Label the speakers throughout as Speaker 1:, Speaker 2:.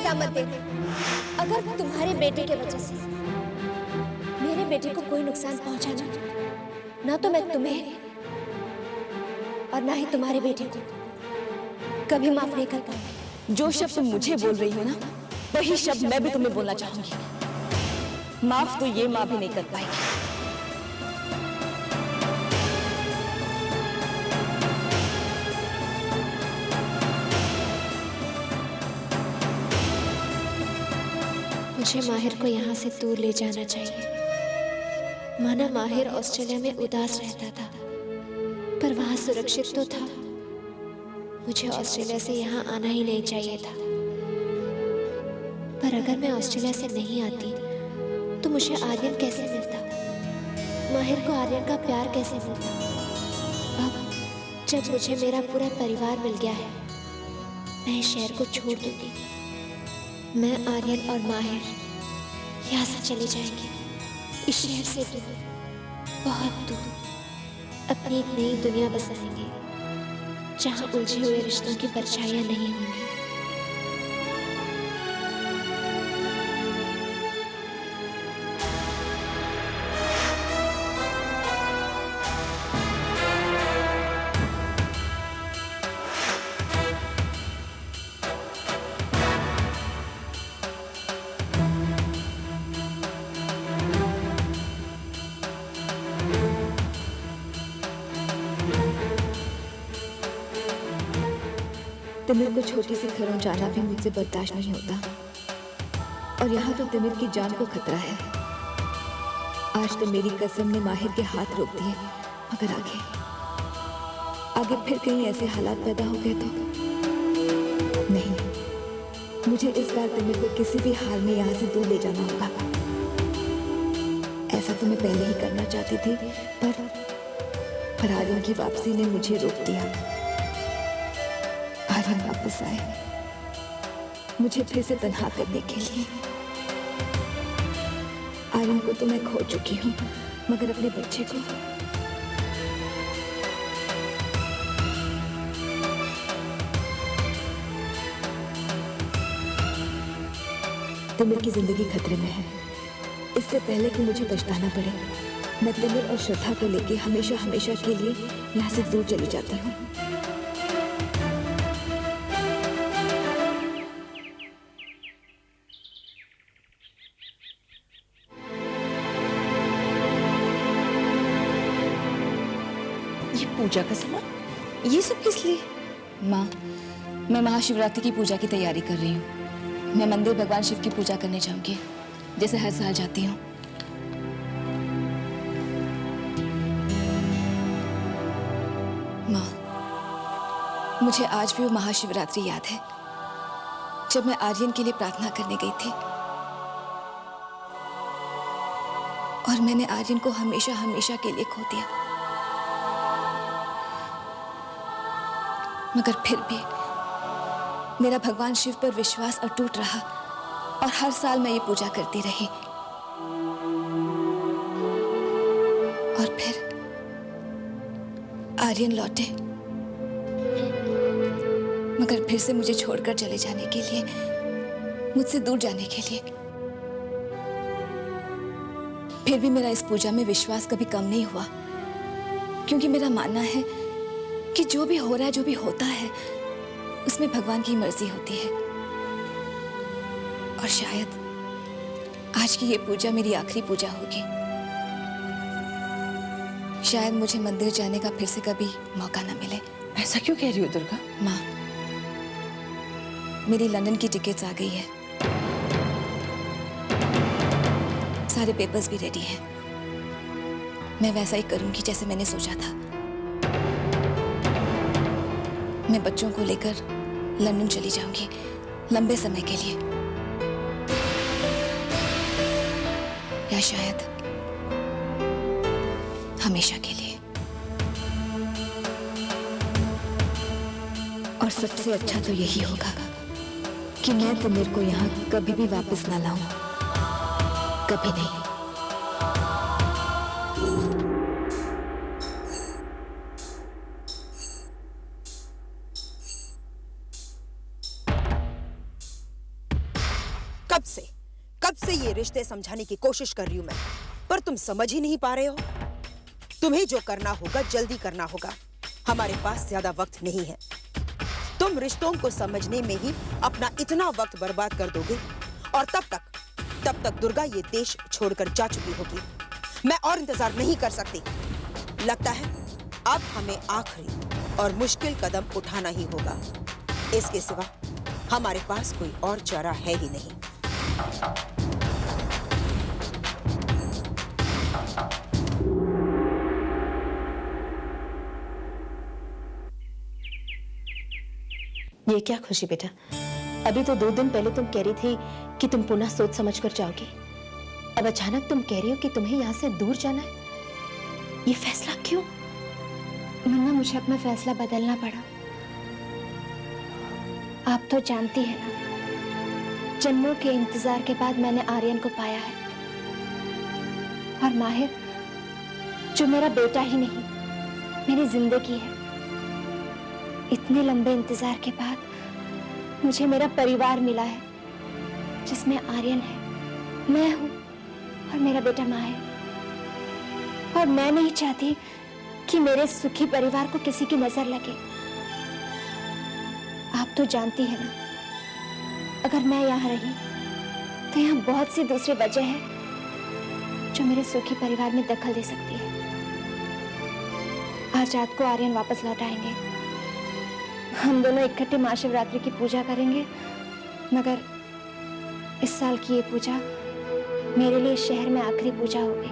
Speaker 1: इल्जाम मत देना। अगर तुम्हारे बेटे के वजह से मेरे बेटे को कोई नुकसान पहुंचा ना तो मैं तुम्हें और ना ही तुम्हारे बेटे को कभी माफ नहीं कर पाऊंगी।
Speaker 2: जो शब्द तुम मुझे बोल रही हो ना, वही शब्द मैं भी तुम्हें बोलना चाहूंगी। माफ तो ये माँ भी नहीं कर पाएगी।
Speaker 1: मुझे माहिर को यहाँ से दूर ले जाना चाहिए। माना माहिर ऑस्ट्रेलिया में उदास रहता था, पर वहाँ सुरक्षित तो था। मुझे ऑस्ट्रेलिया से यहाँ आना ही नहीं चाहिए था। पर अगर मैं ऑस्ट्रेलिया से नहीं आती तो मुझे आर्यन कैसे मिलता? माहिर को आर्यन का प्यार कैसे मिलता? अब जब मुझे मेरा पूरा परिवार मिल गया है, मैं इस शहर को छोड़ दूंगी। मैं, आर्यन और माहिर यहाँ से चले जाएंगे, इस शहर से दूर, बहुत दूर, अपनी एक नई दुनिया बसाएंगे जहाँ उलझे हुए रिश्तों की परछाइयाँ नहीं होंगी।
Speaker 2: तिमिर को छोटी सी घरों जाना भी मुझसे बर्दाश्त नहीं होता, और यहाँ तो तिमिर की जान को खतरा है। आज तो मेरी कसम ने माहिर के हाथ रोक दिए, मगर आगे फिर कहीं ऐसे हालात पैदा हो गए तो नहीं, मुझे इस बार तिमिर को किसी भी हाल में यहाँ से दूर ले जाना होगा। ऐसा तो मैं पहले ही करना चाहती थी, पर आर्यन की वापसी ने मुझे रोक दिया। आर्यन वापस आए मुझे फिर से तन्हा करने के लिए। आर्यन को तो मैं खो चुकी हूँ, मगर अपने बच्चे को तिमिर की जिंदगी खतरे में है। इससे पहले कि मुझे पछताना पड़े, मैं तिमिर और श्रद्धा को लेके हमेशा हमेशा के लिए यहाँ से दूर चली जाती हूँ।
Speaker 3: पूजा का सामान, ये सब किस लिए?
Speaker 2: माँ, मैं महाशिवरात्रि की पूजा की तैयारी कर रही हूँ। मैं मंदिर भगवान शिव की पूजा करने जाऊंगी, जैसे हर साल जाती हूँ। माँ, मुझे आज भी वो महाशिवरात्रि याद है, जब मैं आर्यन के लिए प्रार्थना करने गई थी और मैंने आर्यन को हमेशा हमेशा के लिए खो दिया। मगर फिर भी मेरा भगवान शिव पर विश्वास अटूट रहा और हर साल मैं ये पूजा करती रही। और फिर आर्यन लौटे, मगर फिर से मुझे छोड़कर चले जाने के लिए, मुझसे दूर जाने के लिए। फिर भी मेरा इस पूजा में विश्वास कभी कम नहीं हुआ, क्योंकि मेरा मानना है कि जो भी हो रहा है, जो भी होता है, उसमें भगवान की मर्जी होती है। और शायद आज की ये पूजा मेरी आखिरी पूजा होगी। शायद मुझे मंदिर जाने का फिर से कभी मौका न मिले।
Speaker 3: ऐसा क्यों कह रही हो दुर्गा?
Speaker 2: माँ, मेरी लंदन की टिकट्स आ गई है, सारे पेपर्स भी रेडी हैं। मैं वैसा ही करूंगी जैसे मैंने सोचा था। मैं बच्चों को लेकर लंदन चली जाऊंगी लंबे समय के लिए, या शायद हमेशा के लिए। और सबसे अच्छा तो यही होगा कि मैं तिमिर को यहाँ कभी भी वापस ना लाऊं, कभी नहीं।
Speaker 4: से ये रिश्ते समझाने की कोशिश कर रही हूं मैं, पर तुम समझ ही नहीं पा रहे हो। तुम्हें जो करना होगा जल्दी करना होगा, हमारे पास ज्यादा वक्त नहीं है। तुम रिश्तों को समझने में ही अपना इतना वक्त बर्बाद कर दोगे और तब तक दुर्गा ये देश छोड़कर जा चुकी होगी। मैं और इंतजार नहीं कर सकती। लगता है अब हमें आखिरी और मुश्किल कदम उठाना ही होगा। इसके सिवा हमारे पास कोई और चारा है ही नहीं।
Speaker 5: ये क्या खुशी बेटा, अभी तो 2 दिन पहले तुम कह रही थी कि तुम पुनः सोच समझ कर जाओगी। अब अचानक तुम कह रही हो कि तुम्हें यहाँ से दूर जाना है। ये फैसला क्यों?
Speaker 1: मुन्ना, मुझे अपना फैसला बदलना पड़ा। आप तो जानती हैं ना, जन्मों के इंतजार के बाद मैंने आर्यन को पाया है। और माहिर जो मेरा बेटा ही नहीं, मेरी जिंदगी है। इतने लंबे इंतजार के बाद मुझे मेरा परिवार मिला है, जिसमें आर्यन है, मैं हूं और मेरा बेटा माहिर। और मैं नहीं चाहती कि मेरे सुखी परिवार को किसी की नजर लगे। आप तो जानती हैं ना, अगर मैं यहाँ रही तो यहाँ बहुत सी दूसरी वजह है जो मेरे सुखी परिवार में दखल दे सकती है। आज रात को आर्यन वापस लौट आएंगे, हम दोनों इकट्ठे महाशिवरात्रि की पूजा करेंगे। मगर इस साल की ये पूजा मेरे लिए शहर में आखिरी पूजा होगी।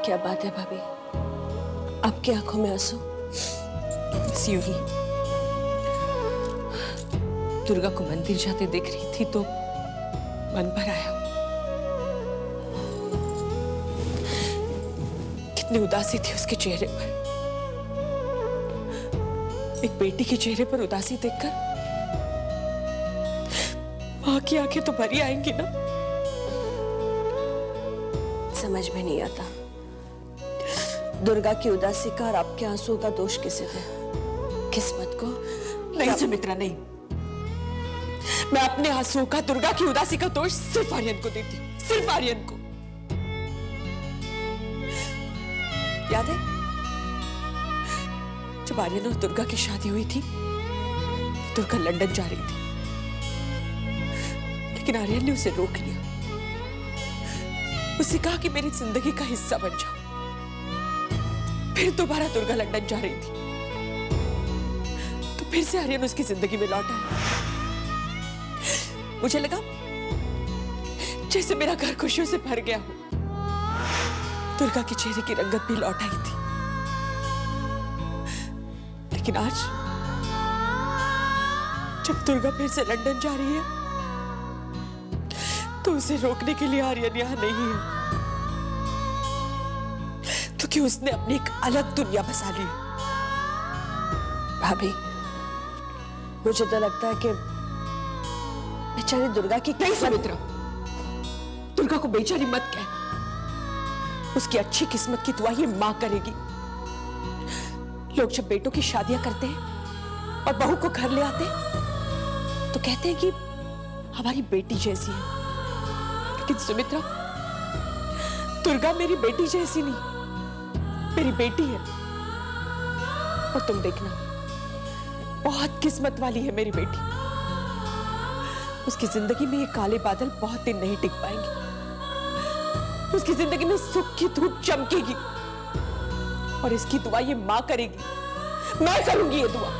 Speaker 3: क्या बात है भाभी, आपकी आंखों में आंसू? सियुगी, दुर्गा को मंदिर जाते देख रही थी तो मन भर आया। कितनी उदासी थी उसके चेहरे पर। एक बेटी के चेहरे पर उदासी देखकर मां की आंखें तो भरी आएंगी ना। समझ में नहीं आता दुर्गा की उदासी का और आपके आंसुओं का दोष किसे दे? किस्मत को? नहीं सुमित्रा, नहीं। मैं अपने आंसुओं का, दुर्गा की उदासी का दोष सिर्फ आर्यन को देती, सिर्फ आर्यन को। याद है जब आर्यन और दुर्गा की शादी हुई थी, दुर्गा लंदन जा रही थी, लेकिन आर्यन ने उसे रोक लिया। उसे कहा कि मेरी जिंदगी का हिस्सा बन जाओ। फिर दोबारा दुर्गा लंदन जा रही थी तो फिर से आर्यन उसकी जिंदगी में लौट आया। मुझे लगा जैसे मेरा घर खुशियों से भर गया हो। दुर्गा के चेहरे की रंगत भी लौट आई थी। लेकिन आज जब दुर्गा फिर से लंदन जा रही है तो उसे रोकने के लिए आर्यन यहां नहीं है, क्योंकि उसने अपनी एक अलग दुनिया बसा ली। भाभी, मुझे तो लगता है कि बेचारी दुर्गा की नहीं सुमित्रा, दुर्गा को बेचारी मत कह। उसकी अच्छी किस्मत की दुआ ये मां करेगी। लोग जब बेटों की शादियां करते हैं और बहू को घर ले आते हैं तो कहते हैं कि हमारी बेटी जैसी है। लेकिन सुमित्रा, दुर्गा मेरी बेटी जैसी नहीं, मेरी बेटी है। और तुम देखना, बहुत किस्मत वाली है मेरी बेटी। उसकी जिंदगी में ये काले बादल बहुत दिन नहीं टिक पाएंगे। उसकी जिंदगी में सुख की धूप चमकेगी और इसकी दुआ ये मां करेगी। मैं करूंगी ये दुआ।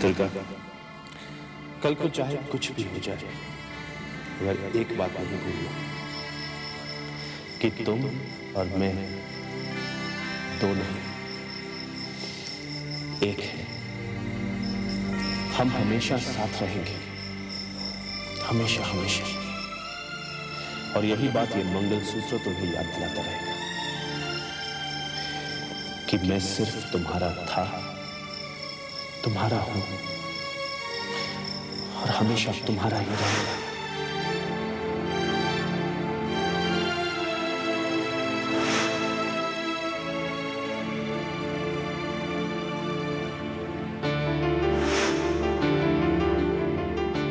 Speaker 6: दुर्गा, कल को चाहे कुछ भी हो जाए, मगर एक बात नहीं भूलना कि तुम और मैं दोनों एक हैं। हम हमेशा साथ रहेंगे, हमेशा हमेशा। और यही बात, ये मंगलसूत्र तुम्हें याद दिलाता रहेगा कि मैं सिर्फ तुम्हारा था, तुम्हारा हूं और हमेशा तुम्हारा ही रहेगा।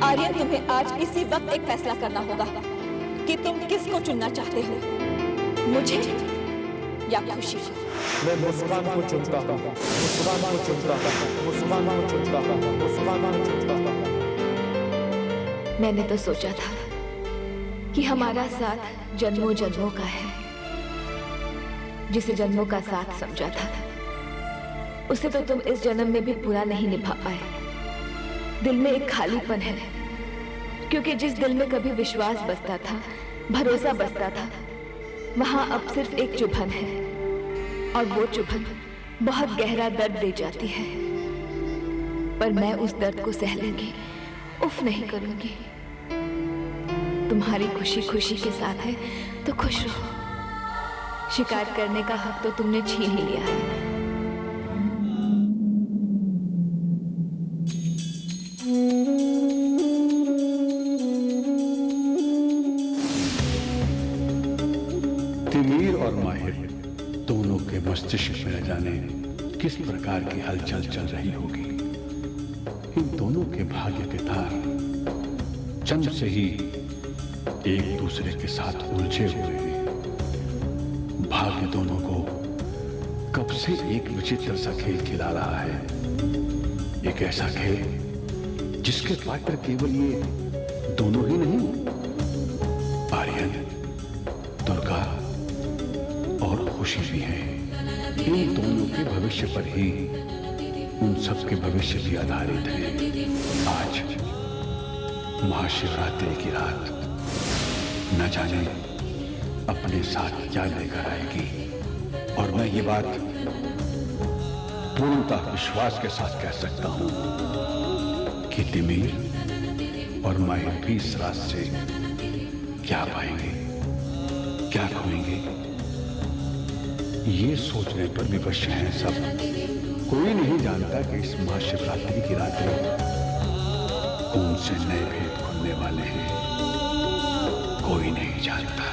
Speaker 2: आर्यन, तुम्हें आज इसी वक्त एक फैसला करना होगा कि तुम किसको चुनना चाहते हो, मुझे या खुशी को।
Speaker 7: मैं मुस्कान को चुनता हूँ, मुस्कान को चुनता हूँ, मुस्कान को चुनता हूँ, मुस्कान को चुनता हूँ।
Speaker 2: मैंने तो सोचा था कि हमारा साथ जन्मों जन्मों का है। जिसे जन्मों का साथ समझा था, उसे तो तुम इस जन्म में भी पूरा नहीं निभा पाए। दिल में एक खालीपन है, क्योंकि जिस दिल में कभी विश्वास बसता था, भरोसा बसता था, वहां अब सिर्फ एक चुभन है, और वो चुभन बहुत गहरा दर्द दे जाती है। पर मैं उस दर्द को सह लूंगी, उफ नहीं करूंगी। तुम्हारी खुशी खुशी के साथ है तो खुश रहो। शिकार करने का हक तो तुमने छीन ही लिया है।
Speaker 8: तिमीर और माहिर दोनों के मस्तिष्क में न जाने किस प्रकार की हलचल चल रही होगी। इन दोनों के भाग्य के तार जन्म से ही एक दूसरे के साथ उलझे हुए हैं। भाग्य दोनों को कब से एक विचित्र सा खेल खिला रहा है। एक ऐसा खेल जिसके पात्र केवल ये दोनों ही नहीं, आर्यन, दुर्गा और खुशी भी है। इन दोनों के भविष्य पर ही उन सब के भविष्य भी आधारित है। आज महाशिवरात्रि की रात न जाने अपने साथ क्या लेकर आएगी, और मैं ये बात पूर्णतः विश्वास के साथ कह सकता हूं कि तिमीर और माहिर भी इस रात से क्या पाएंगे, क्या खोएंगे, ये सोचने पर विवश हैं सब। कोई नहीं जानता कि इस महाशिवरात्रि की रात्रि कौन से नए भेद खुलने वाले हैं, कोई नहीं जानता।